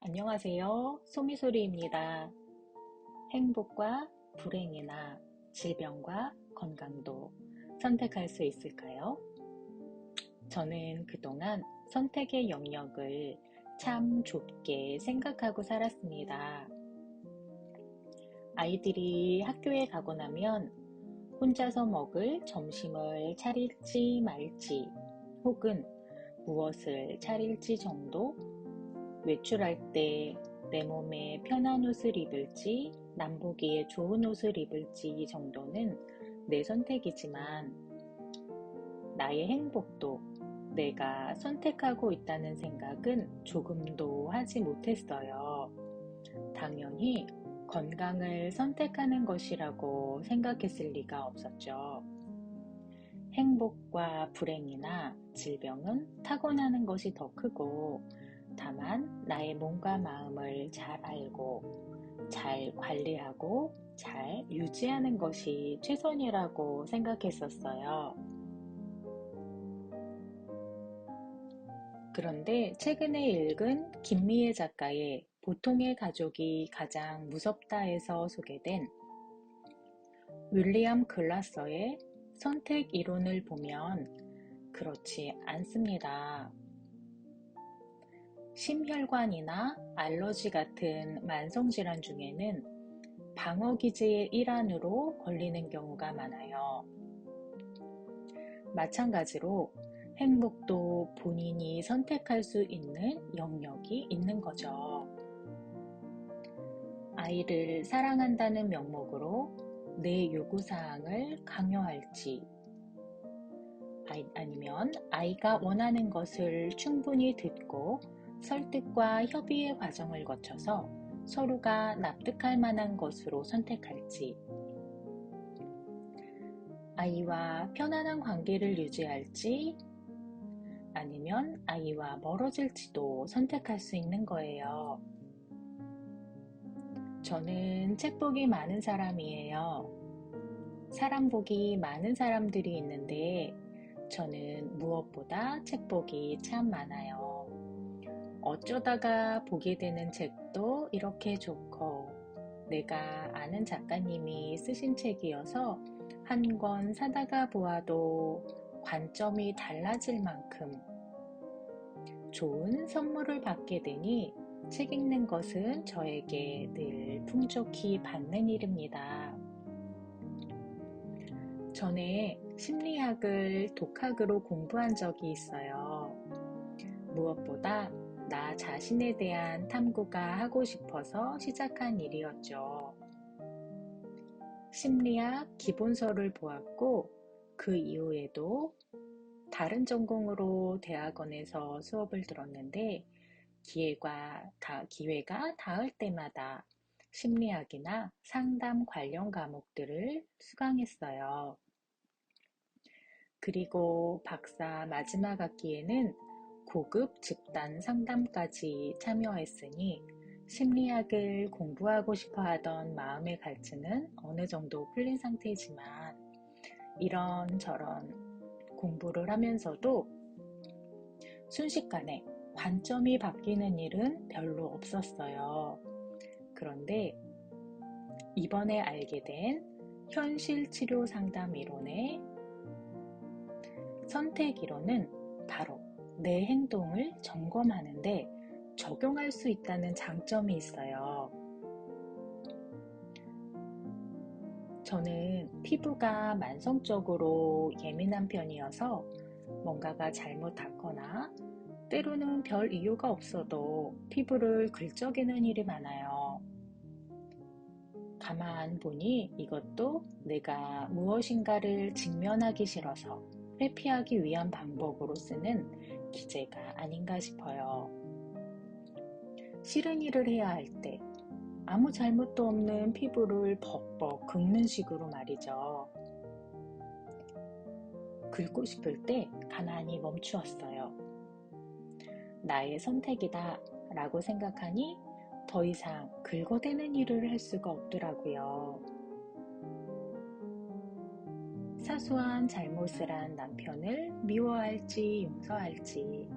안녕하세요. 소미소리입니다. 행복과 불행이나 질병과 건강도 선택할 수 있을까요? 저는 그동안 선택의 영역을 참 좁게 생각하고 살았습니다. 아이들이 학교에 가고 나면 혼자서 먹을 점심을 차릴지 말지, 혹은 무엇을 차릴지 정도, 외출할 때 내 몸에 편한 옷을 입을지 남보기에 좋은 옷을 입을지 정도는 내 선택이지만, 나의 행복도 내가 선택하고 있다는 생각은 조금도 하지 못했어요. 당연히 건강을 선택하는 것이라고 생각했을 리가 없었죠. 행복과 불행이나 질병은 타고나는 것이 더 크고, 다만 나의 몸과 마음을 잘 알고 잘 관리하고 잘 유지하는 것이 최선이라고 생각했었어요. 그런데 최근에 읽은 김미애 작가의 보통의 가족이 가장 무섭다에서 소개된 윌리엄 글라서의 선택 이론을 보면 그렇지 않습니다. 심혈관이나 알러지 같은 만성질환 중에는 방어기제의 일환으로 걸리는 경우가 많아요. 마찬가지로 행복도 본인이 선택할 수 있는 영역이 있는 거죠. 아이를 사랑한다는 명목으로 내 요구사항을 강요할지, 아니면 아이가 원하는 것을 충분히 듣고 설득과 협의의 과정을 거쳐서 서로가 납득할 만한 것으로 선택할지, 아이와 편안한 관계를 유지할지, 아니면 아이와 멀어질지도 선택할 수 있는 거예요. 저는 책복이 많은 사람이에요. 사랑복이 많은 사람들이 있는데 저는 무엇보다 책복이 참 많아요. 어쩌다가 보게 되는 책도 이렇게 좋고, 내가 아는 작가님이 쓰신 책이어서 한 권 사다가 보아도 관점이 달라질 만큼 좋은 선물을 받게 되니 책 읽는 것은 저에게 늘 풍족히 받는 일입니다. 전에 심리학을 독학으로 공부한 적이 있어요. 무엇보다 나 자신에 대한 탐구가 하고 싶어서 시작한 일이었죠. 심리학 기본서를 보았고, 그 이후에도 다른 전공으로 대학원에서 수업을 들었는데, 기회가 닿을 때마다 심리학이나 상담 관련 과목들을 수강했어요. 그리고 박사 마지막 학기에는 고급 집단 상담까지 참여했으니 심리학을 공부하고 싶어 하던 마음의 갈증은 어느 정도 풀린 상태지만, 이런저런 공부를 하면서도 순식간에 관점이 바뀌는 일은 별로 없었어요. 그런데 이번에 알게 된 현실치료 상담 이론의 선택 이론은 바로 내 행동을 점검하는데 적용할 수 있다는 장점이 있어요. 저는 피부가 만성적으로 예민한 편이어서 뭔가가 잘못됐거나 때로는 별 이유가 없어도 피부를 긁적이는 일이 많아요. 가만 보니 이것도 내가 무엇인가를 직면하기 싫어서 회피하기 위한 방법으로 쓰는 기제가 아닌가 싶어요. 싫은 일을 해야 할 때 아무 잘못도 없는 피부를 벅벅 긁는 식으로 말이죠. 긁고 싶을 때 가만히 멈추었어요. 나의 선택이다 라고 생각하니 더 이상 긁어대는 일을 할 수가 없더라고요. 사소한 잘못을 한 남편을 미워할지 용서할지,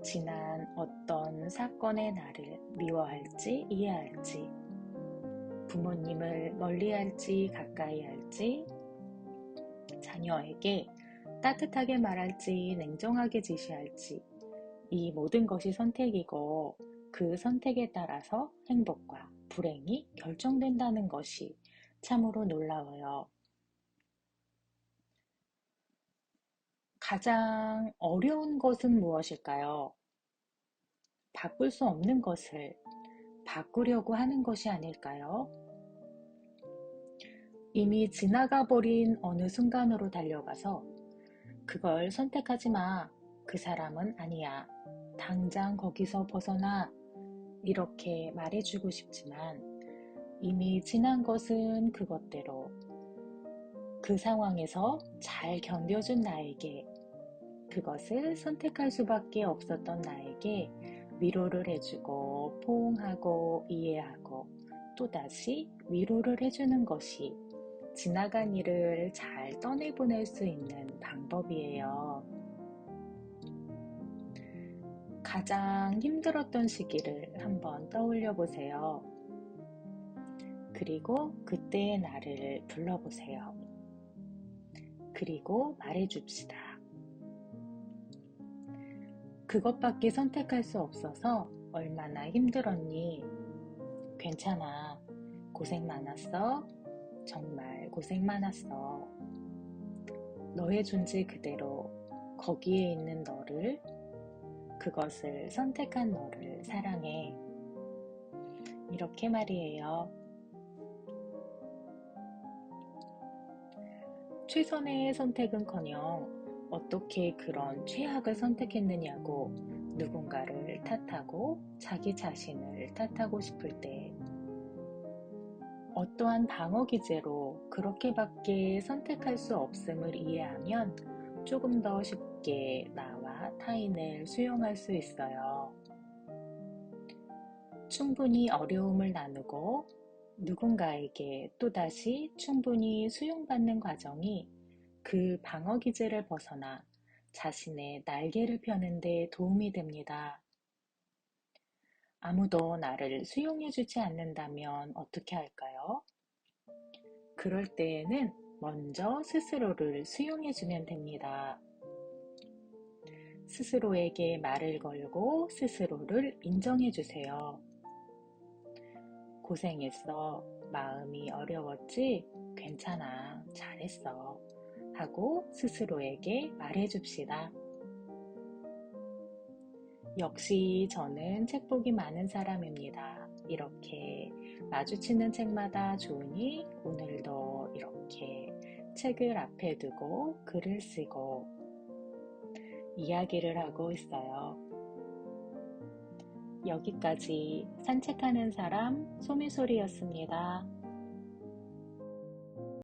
지난 어떤 사건의 나를 미워할지 이해할지, 부모님을 멀리할지 가까이 할지, 자녀에게 따뜻하게 말할지 냉정하게 지시할지, 이 모든 것이 선택이고 그 선택에 따라서 행복과 불행이 결정된다는 것이 참으로 놀라워요. 가장 어려운 것은 무엇일까요? 바꿀 수 없는 것을 바꾸려고 하는 것이 아닐까요? 이미 지나가 버린 어느 순간으로 달려가서 그걸 선택하지 마. 그 사람은 아니야. 당장 거기서 벗어나. 이렇게 말해주고 싶지만 이미 지난 것은 그것대로 그 상황에서 잘 견뎌준 나에게, 그것을 선택할 수밖에 없었던 나에게 위로를 해주고 포옹하고 이해하고 또다시 위로를 해주는 것이 지나간 일을 잘 떠내보낼 수 있는 방법이에요. 가장 힘들었던 시기를 한번 떠올려 보세요. 그리고 그때의 나를 불러보세요. 그리고 말해줍시다. 그것밖에 선택할 수 없어서 얼마나 힘들었니? 괜찮아. 고생 많았어. 정말 고생 많았어. 너의 존재 그대로 거기에 있는 너를, 그것을 선택한 너를 사랑해. 이렇게 말이에요. 최선의 선택은커녕 어떻게 그런 최악을 선택했느냐고 누군가를 탓하고 자기 자신을 탓하고 싶을 때 어떠한 방어 기제로 그렇게밖에 선택할 수 없음을 이해하면 조금 더 쉽게 나와 타인을 수용할 수 있어요. 충분히 어려움을 나누고 누군가에게 또다시 충분히 수용받는 과정이 그 방어 기제를 벗어나 자신의 날개를 펴는 데 도움이 됩니다. 아무도 나를 수용해주지 않는다면 어떻게 할까요? 그럴 때에는 먼저 스스로를 수용해주면 됩니다. 스스로에게 말을 걸고 스스로를 인정해주세요. 고생했어. 마음이 어려웠지? 괜찮아. 잘했어. 하고 스스로에게 말해줍시다. 역시 저는 책복이 많은 사람입니다. 이렇게 마주치는 책마다 좋으니 오늘도 이렇게 책을 앞에 두고 글을 쓰고 이야기를 하고 있어요. 여기까지 산책하는 사람 소미소리였습니다.